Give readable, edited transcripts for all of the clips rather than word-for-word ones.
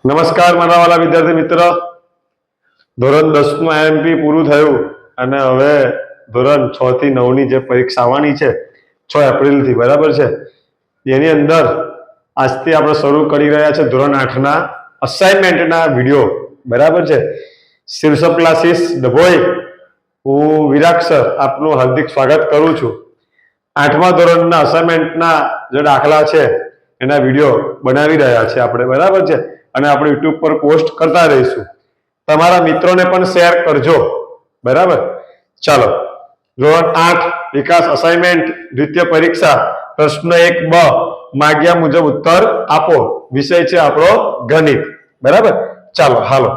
નમસ્કાર મારા વાલા વિદ્યાર્થી મિત્ર, ધોરણ 10 નું આઈએમપી પૂરું થયું અને હવે ધોરણ 6 થી 9 ની જે પરીક્ષા આવવાની છે 6 એપ્રિલ થી, બરાબર છે, એની અંદર આજથી આપણે શરૂ કરી રહ્યા છે ધોરણ 8 ના અસાઇનમેન્ટના વિડિયો, બરાબર છે. શીર્ષક ક્લાસીસ ડભોઈ, હું વિરાગ સર આપનું હાર્દિક સ્વાગત કરું છું. 8મા ધોરણના અસાઇનમેન્ટના જે દાખલા છે એના વિડિયો બનાવી રહ્યા છે આપણે, બરાબર છે, અને આપણે YouTube પર પોસ્ટ કરતા રહીશું. તમારા મિત્રોને પણ શેર કરજો, બરાબર. ચાલો, ધોરણ 8 વિકાસ અસાઇનમેન્ટ દ્વિતીય પરીક્ષા પ્રશ્ન 1 બ માગ્યા મુજબ ઉત્તર આપો. વિષય છે આપણો ગણિત, બરાબર. ચાલો હાલો,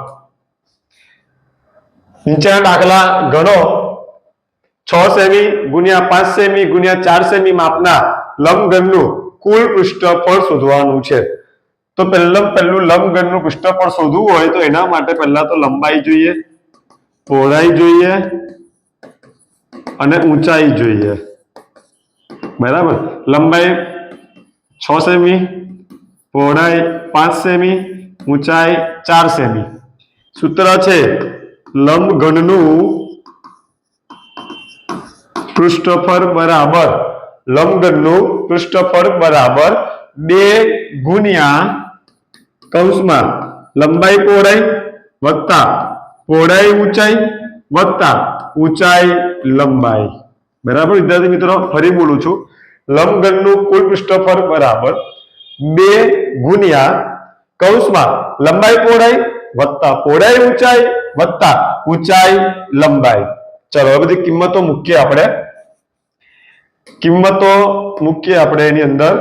નીચેના દાખલા ગણો. 6 સેમી ગુણ્યા 5 સેમી ગુણ્યા 4 સેમી માપના લંબઘનનું કુલ પૃષ્ઠફળ શોધવાનું છે. તો પહેલું લંબઘનનું પૃષ્ઠફળ શોધવું હોય તો એના માટે પહેલા તો લંબાઈ જોઈએ, પહોળાઈ જોઈએ અને ઊંચાઈ જોઈએ, બરાબર. લંબાઈ 6 સેમી, પહોળાઈ 5 સેમી, ઊંચાઈ 4 સેમી. સૂત્ર છે લંબઘનનું પૃષ્ઠફળ બરાબર બે ગુણ્યા કૌંસમાં લંબાઈ પહોળાઈ વત્તા પહોળાઈ ઊંચાઈ વત્તા ઊંચાઈ લંબાઈ, બરાબર. વિદ્યાર્થી મિત્રો, ફરી બોલું છું, લંબઘનનું કુલ પૃષ્ઠફળ બરાબર 2 ગુણ્યા કૌંસમાં લંબાઈ પહોળાઈ વત્તા પહોળાઈ ઊંચાઈ વત્તા ઊંચાઈ લંબાઈ. ચલો, હવે બધી કિંમતો મૂકીએ આપણે એની અંદર.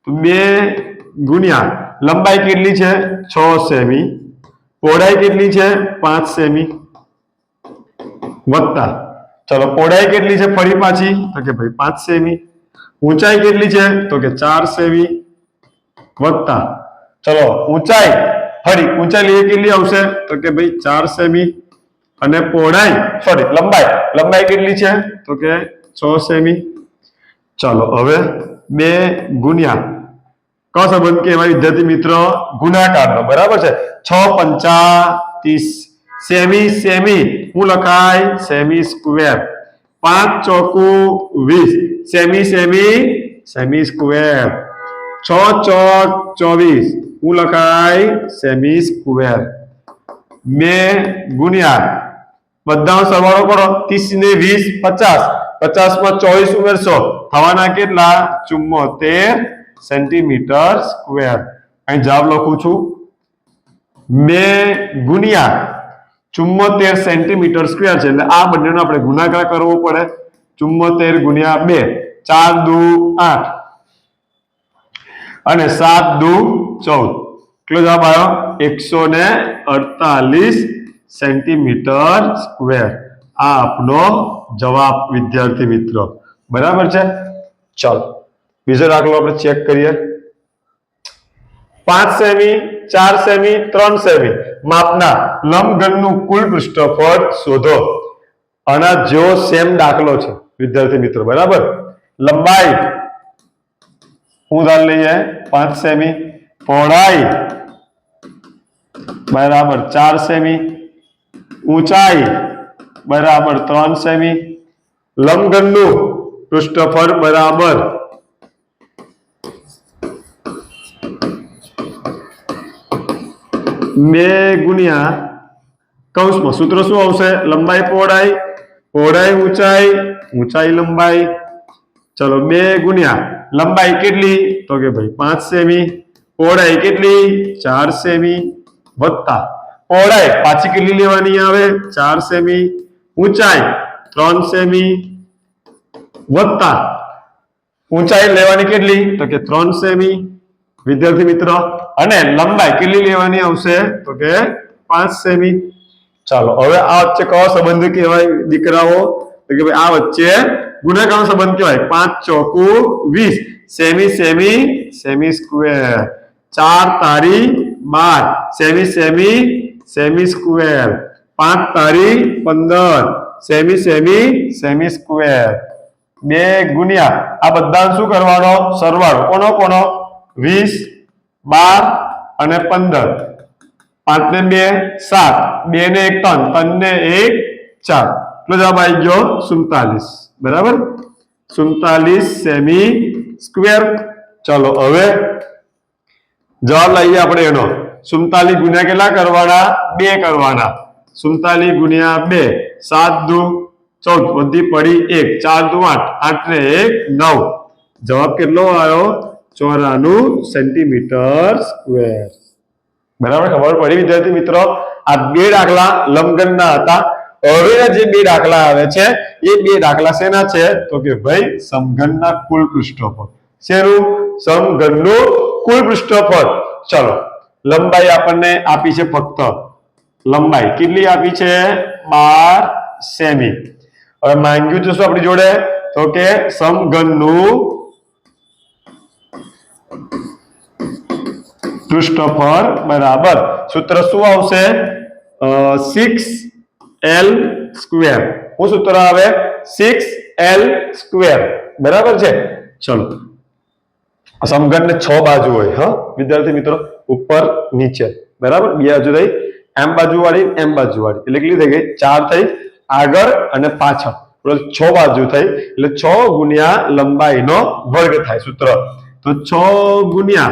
2 ગુણ્યા લંબાઈ કેટલી છે 6 સેમી, પહોળાઈ કેટલી છે 5 સેમી વત્તા, ચલો, પહોળાઈ કેટલી છે ફરી પાછી તો કે ભાઈ 5 સેમી, ઊંચાઈ કેટલી છે તો કે 4 સેમી વત્તા, ચલો, ઊંચાઈ લઈએ કેટલી આવશે તો કે ભાઈ 4 સેમી, અને લંબાઈ કેટલી છે તો કે 6 સેમી. ચાલો, હવે 2 ગુણ્યા કયો સંબંધ કહેવાય વિદ્યાર્થી મિત્રો? ગુણાકારનો, બરાબર છે. 6 પંચા 30 સેમી હું લખાય સેમી સ્ક્વેર, 5 ચોકુ 20 સેમી સ્ક્વેર, 6 ચોક 24 હું લખાય સેમી સ્ક્વેર. 2 ગુણ્યા બધાનો સરવાળો કરો, 30 ને 20 50, 50 માં 24 ઉમેરશો, થવાના કેટલા? 74 સેન્ટીમીટર સ્ક્વેર. અહીં જવાબ લખું છું, 2 ગુણ્યા 74 સેન્ટીમીટર સ્ક્વેર છે, એટલે આ બંનેનો આપણે ગુણાકાર કરવો પડે. 74 ગુણ્યા 2, 4 દુ 8 અને 7 દુ 14. કેટલો જવાબ આવ્યો? 148 સેન્ટીમીટર સ્ક્વેર. આ આપનો જવાબ વિદ્યાર્થી મિત્રો, બરાબર છે. ચાલો, બીજો દાખલો આપણે ચેક કરીએ. 5 સેમી 4 સેમી 3 સેમી માપના લંબઘનનું કુલ પૃષ્ઠફળ શોધો. આના જેવો સેમ દાખલો છે વિદ્યાર્થી મિત્રો, બરાબર. લંબાઈ હું ધાર લઈએ 5 સેમી, પહોળાઈ બરાબર 4 સેમી, ઊંચાઈ બરાબર 3 સેમી, લંબઘનનું પૃષ્ઠફળ બરાબર 2 ગુણ્યા કૌંસમાં સૂત્ર શું આવશે? લંબાઈ પહોળાઈ, પહોળાઈ ઊંચાઈ લંબાઈ. ચલો, 2 ગુણ્યા લંબાઈ કેટલી તો કે ભાઈ 5 સેમી, પહોળાઈ કેટલી 4 સેમી વત્તા પહોળાઈ પાછી કેટલી લેવાની આવે 4 સેમી, ઊંચાઈ 3 સેમી વત્તા ઊંચાઈ લેવાની કેટલી તો કે 3 સેમી વિદ્યાર્થી મિત્રો, અને લંબાઈ કેટલી લેવાની આવશે તો કે 5 સેમી. ચાલો, હવે આ વચ્ચે કયો સંબંધ કહેવાય દીકરાઓ? તો કે ભાઈ આ વચ્ચે ગુણાકારનો સંબંધ કહેવાય. 5 ચોકુ 20 સેમી સ્ક્વેર, 4 તારી 12 સેમી સ્ક્વેર, 5 તારી 15 સેમી સ્ક્વેર. 2 ગુણ્યા આ બધા શું કરવાનો? સરવાળો. કોનો 20 12 અને 15, 5 ને 2 7, 2 ને 1 3, 3 ને 1 4, એટલે જવાબ આવી ગયો 47. બરાબર, 47 સેમી સ્ક્વેર. ચલો હવે જવાબ લઈએ આપણે એનો. 47 ગુણ્યા કેટલા કરવાના? 2 કરવાના. 47 ગુણ્યા 2, 7 દુ 14, વધી પડી 1, 4 દુ 8, 8 ને 1 9. જવાબ કેટલો આવ્યો? 94 સેન્ટીમીટર સ્ક્વેર. બરાબર, ખબર પડી વિદ્યાર્થી મિત્રો? આ બે દાખલા લંબઘનના હતા. હવે જે બે દાખલા આવે છે એ બે દાખલા શેના છે? તો કે ભાઈ સમઘનના કુલ પૃષ્ઠફળ. શેનું? સમઘનનું કુલ પૃષ્ઠફળ. ચલો, લંબાઈ આપણને આપી છે, ફક્ત લંબાઈ કેટલી આપી છે? 12 સેમી. હવે માંગ્યું છે શું આપણી જોડે? તો કે સમઘનનું પૃષ્ઠફળ બરાબર સૂત્ર શું આવશે? 6l square. શું સૂત્ર આવે? 6l square. બરાબર છે. ચલો, સમઘનને 6 બાજુ હોય. હા વિદ્યાર્થી મિત્રો, ઉપર નીચે. બરાબર, બે બાજુ થઈ, એમ બાજુ વાળી એમ બાજુ વાળી, એટલે કેટલી થઈ ગઈ? 4 થઈ, આગળ અને પાછળ 6 બાજુ થઈ, એટલે 6 ગુણ્યા લંબાઈનો વર્ગ થાય સૂત્ર. તો 6 ગુણ્યા,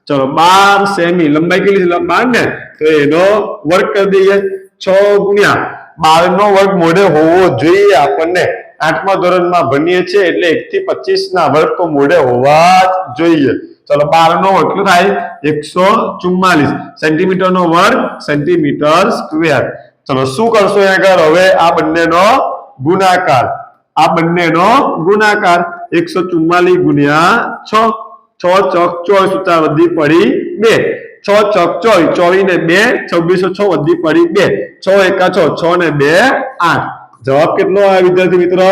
ચલો 12 સેમી, લંબાઈ કેટલી છે? 12 ને, તો એનો વર્ગ કરી દઈએ. 6 ગુણ્યા 12 નો વર્ગ મોઢે હોવો જોઈએ. આપણને 8મા ધોરણમાં ભણીએ છીએ, એટલે 1 થી 25 ના વર્ગ તો મોઢે હોવા જ જોઈએ. ચલો, 12 નો વર્ગ કેટલો થાય? 144 સેન્ટીમીટર નો વર્ગ, સેન્ટીમીટર સ્ક્વેર. ચલો, શું કરશો આગળ? હવે આ બંનેનો ગુણાકાર. આ બંનેનો ગુણાકાર 144 ગુણ્યા 6, 6 ચોક 24, સૂત્ર વધી પડી 2, 6 ચોક 24, 24 ને 2 2606, વધી પડી 2, 6 એકા 6, 6 ને 2 8. જવાબ કેટલો આવ્યો વિદ્યાર્થી મિત્રો?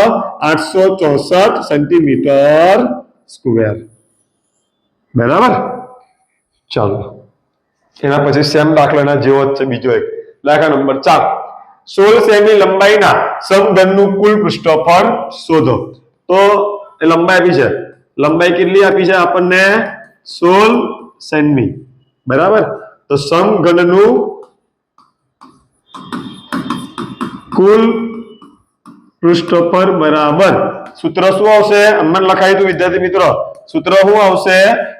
864 સેન્ટીમીટર સ્ક્વેર. બરાબર. ચાલો, એના પછી સેમ દાખલાના જેવો જ છે બીજો એક દાખલા નંબર 4. 16 સેમી લંબાઈના સમઘનનું કુલ પૃષ્ઠફળ શોધો. તો એ લંબાઈ આપી છે. લંબાઈ કેટલી આપી છે આપણને? 16 સેમી. બરાબર, તો સમઘનનું કુલ પૃષ્ઠફળ બરાબર સૂત્ર શું આવશે? અમને લખાયું હતું વિદ્યાર્થી મિત્રો. સૂત્ર શું આવશે?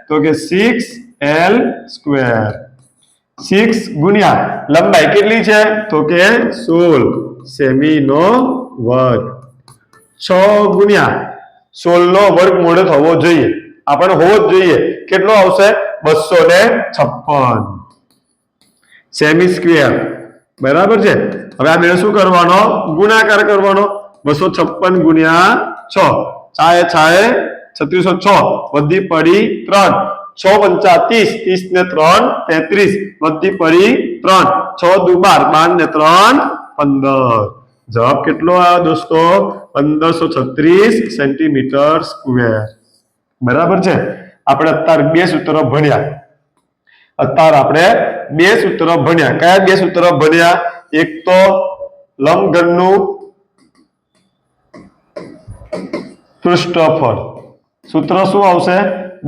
તો કે 6l સ્ક્વેર. 6 ગુણ્યા લંબાઈ કેટલી છે? તો કે 16 સેમી નો વર્ગ. 6 ગુણ્યા 16 નો વર્ગ મોડે થવો જોઈએ. આપણે હોવો જ જોઈએ. કેટલો આવશે? 256 સેમી સ્ક્વેર. બરાબર છે. હવે આ બે શું કરવાનો? ગુણાકાર કરવાનો. 256 ગુણ્યા 6, છાએ છાએ 3606, વધી પડી 3, 6 પંચા 30, 30 ને 3 33, વધી પડી 3, 6 દુ 12, 12 ને 3 15. જવાબ કેટલો આવ્યો દોસ્તો? 1536 સેન્ટીમીટર સ્ક્વેર. બરાબર છે. આપણે અત્યારે બે સૂત્રો ભણ્યા. કયા બે સૂત્રો ભણ્યા? એક તો લંબઘનનું પૃષ્ઠફળ. સૂત્ર શું આવશે?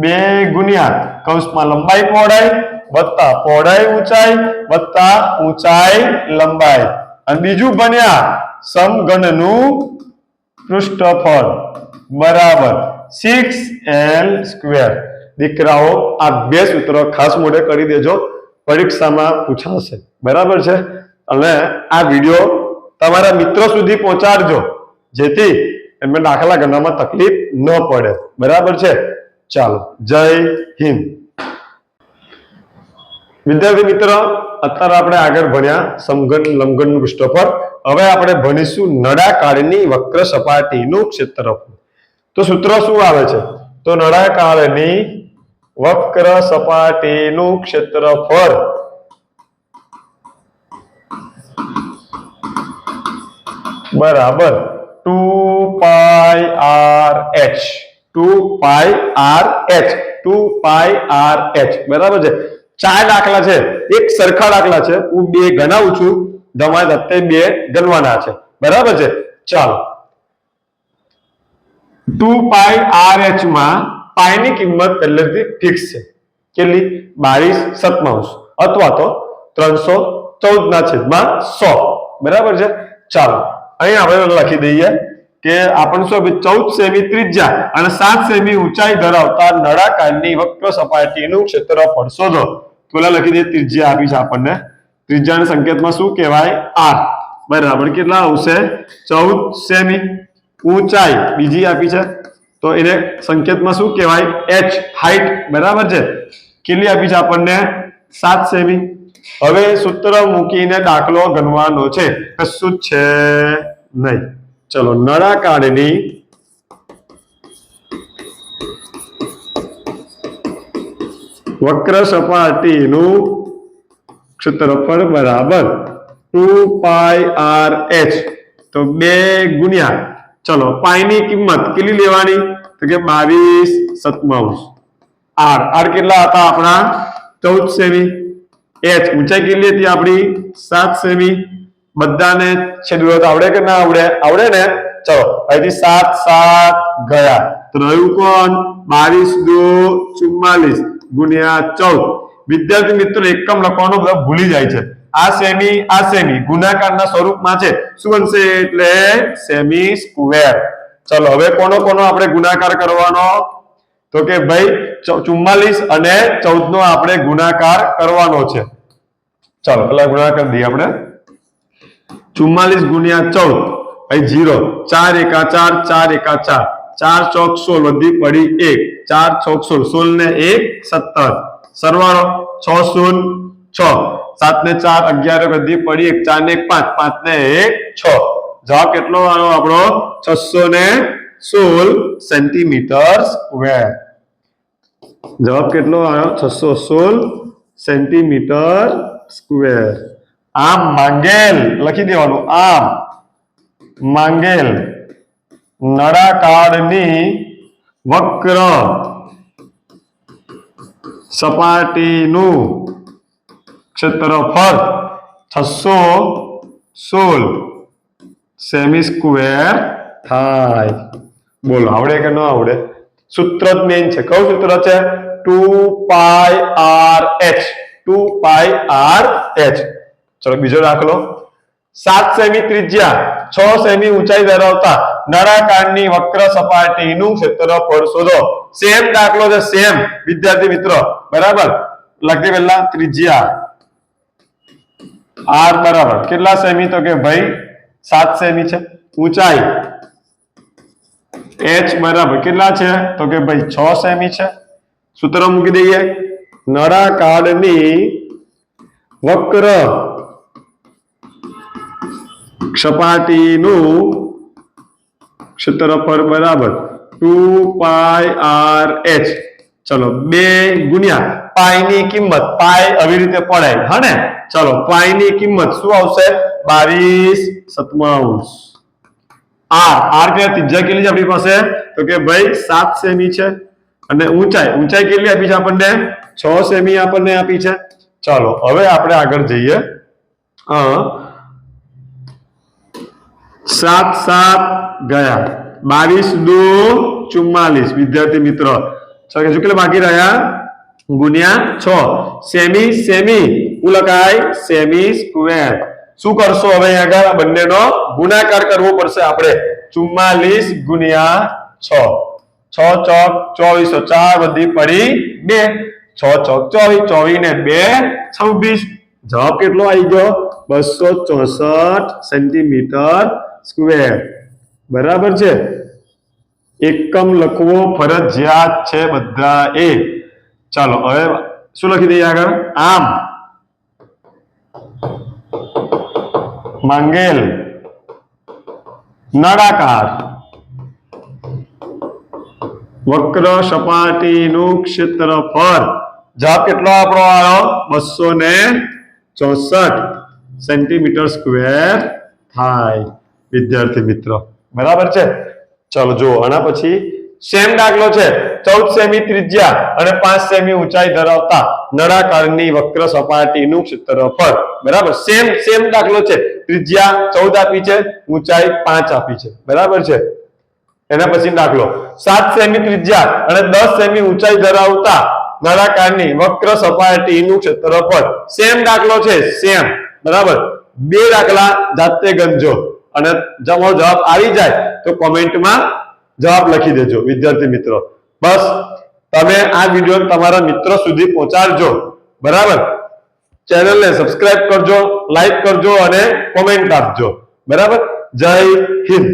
2 ગુણ્યા કૌંસમાં લંબાઈ પહોળાઈ વત્તા પહોળાઈ ઊંચાઈ વત્તા ઊંચાઈ લંબાઈ. અને બીજું ભણ્યા સમઘનનું પૃષ્ઠફળ બરાબર 6l સ્ક્વેર. દીકરાઓ, આ બે સૂત્રો ખાસ મોઢે કરી દેજો, પરીક્ષામાં પૂછાશે. બરાબર છે. અને આ વિડીયો તમારા મિત્રો સુધી પહોંચાડજો, જેથી એમને દાખલા ગણવામાં તકલીફ ન પડે. બરાબર છે. ચાલો, જય હિન્દ. વિદ્યાર્થી મિત્રો, અત્યારે આપણે આગળ ભણ્યા સમઘન લંબઘનનું પૃષ્ઠફળ. હવે આપણે ભણીશું નળાકારની વક્ર સપાટીનું ક્ષેત્રફળ. તો સૂત્ર શું આવે છે? તો નળાકારની વક્ર સપાટીનું ક્ષેત્રફળ બરાબર 2πrh. 2πrh. બરાબર છે. 4 દાખલા છે, એક સરખા દાખલા છે. હું 2 ગણાવું છું, તમારે અત્યારે 2 ગણવાના છે. બરાબર છે. ચાલો, 2πrh માં પાઈ ની કિંમત પહેલેથી ફિક્સ છે. કેટલી? 22/7 અથવા તો 314 ના છેદમાં 100 બરાબર છે। ચાલો અહીં આપણે લખી દઈએ કે આપણને શું 14 સેમી ત્રિજ્યા અને 7 સેમી ઊંચાઈ ધરાવતા નળાકારની વક્ર સપાટીનું ક્ષેત્રફળ શોધો। પેલા લખી દઈએ ત્રિજ્યા આપી છે આપણને, ત્રિજ્યાના સંકેતમાં શું કહેવાય r બરાબર કેટલા આવશે 14 સેમી, ઊંચાઈ બીજી આપી છે તો એને સંકેતમાં શું કહેવાય h હાઈટ બરાબર છે, કેટલી આપી છે આપણને 7 સેમી। હવે સૂત્ર મૂકીને દાખલો ગણવાનો છે, કશું જ છે નહીં। ચલો નળાકારની વક્ર સપાટીનું ક્ષેત્રફળ બરાબર 2πr/h તો 2 ગુણ્યા ચલો પાઈ ની કિંમત કેટલી લેવાની તો કે 22/7 r કેટલા હતા આપણા 14 સેમી, h ઊંચાઈ કેટલી હતી આપણી 7 સેમી, બધાને છેદવું તો આવડે કે ના આવડે? આવડે ને। ચલો અહીંથી 7 7 ગયા તો રહ્યું કોણ 22 × 2 = 44 ગુણ્યા 14। વિદ્યાર્થી મિત્રો એકમ લખવાનું બધા ભૂલી જાય છે, આ સેમી ગુણાકારના સ્વરૂપમાં છે, શું બનશે એટલે સેમી સ્ક્વેર। ચલો હવે કોનો આપણે ગુણાકાર કરવાનો તો કે ભાઈ 44 અને 14 નો આપણે ગુણાકાર કરવાનો છે। ચાલો પેલા ગુણાકાર દઈએ આપણે 44 ગુણ્યા 14 અહીં 0 4 એકા 4 4 એકા 4 4 ચોક 16 વધી પડી 1 4 ચોક 16 16 ને 1 17 સરવાળો 6 0 6 7 ને 4 11 વધી પડી 1 4 ને 1 5 5 ને 1 6 જવાબ કેટલો આવ્યો આપણો 616 સેન્ટીમીટર સ્ક્વેર। જવાબ કેટલો આવ્યો 616 સેન્ટીમીટર સ્ક્વેર। આમ માંગેલ લખી દેવાનું, આમ માંગેલ નળાકારની વક્ર સપાટીનું ક્ષેત્રફળ 616 સેમી સ્ક્વેર થાય। બોલો આવડે કે ન આવડે? સૂત્ર જ મેઇન છે, કયું સૂત્ર છે 2πr/h 2πr/h। ચલો બીજો દાખલો 7 સેમી ત્રિજ્યા 6 સેમી ઊંચાઈ ધરાવતા નળાકારની વક્ર સપાટીનું ક્ષેત્રફળ શોધો। સેમ દાખલો છે, સેમ વિદ્યાર્થી મિત્રો બરાબર। લખી પહેલા ત્રિજ્યા r બરાબર કેટલા સેમી તો કે ભાઈ 7 સેમી છે, ઊંચાઈ h બરાબર કેટલા છે તો કે ભાઈ 6 સેમી છે। સૂત્ર મૂકી દઈએ નળાકારની વક્ર સપાટીનું ક્ષેત્રફળ બરાબર 2πr/h। ચલો 2 ગુણ્યા પાઈ ની કિંમત, પાઈ આવી રીતે પડાય હા ને। ચલો પાઈ ની કિંમત શું આવશે 22/7 r કે ત્રિજ્યા કેટલી છે આપણી પાસે તો કે ભાઈ 7 સેમી છે અને ઊંચાઈ કેટલી આપી છે આપણને 6 સેમી આપણને આપી છે। ચાલો હવે આપણે આગળ જઈએ 7 7 ગયા 22 × 2 = 44 વિદ્યાર્થી મિત્રો કેટલા બાકી રહ્યા ગુણ્યા 6 સેમી સેમી લખાય સેમી સ્ક્વેર। શું કરશો હવે આગળ બંનેનો ગુણાકાર કરવો પડશે આપણે 44 ગુણ્યા 6 6 ચોક 24 4 વધી પડી 2 6 ચોક 24 24 ને 2 26 જવાબ કેટલો આવી ગયો 264 સેન્ટીમીટર સ્ક્વેર બરાબર છે। એકમ લખવો ફરજિયાત છે બધા એ। ચાલો હવે શું લખી દઈએ આગળ આમ માંગેલ નળાકાર વક્ર સપાટીનું ક્ષેત્રફળ જવાબ કેટલો આપણો આવ્યો 264 સેન્ટીમીટર સ્ક્વેર થાય વિદ્યાર્થી મિત્રો બરાબર છે। ચલો જો આના પછી સેમ દાખલો છે 14 સેમી ત્રિજ્યા અને 5 સેમી ઊંચાઈ ધરાવતા નળાકારની વક્ર સપાટીનું ક્ષેત્રફળ બરાબર સેમ દાખલો છે। ત્રિજ્યા 14 આપી છે, ઊંચાઈ 5 આપી છે બરાબર છે। એના પછી દાખલો 7 સેમી ત્રિજ્યા અને 10 સેમી ઊંચાઈ ધરાવતા નળાકારની વક્ર સપાટીનું ક્ષેત્રફળ સેમ દાખલો છે સેમ બરાબર બે દાખલા જાતે ગણજો અને જવાબ આવી જાય તો કોમેન્ટમાં જવાબ લખી દેજો વિદ્યાર્થી મિત્રો બસ તમે આ વિડિયો તમારા મિત્રો સુધી પહોંચાડજો બરાબર ચેનલને સબસ્ક્રાઇબ કરજો લાઈક કરજો અને કોમેન્ટ આપજો બરાબર જય હિન્દ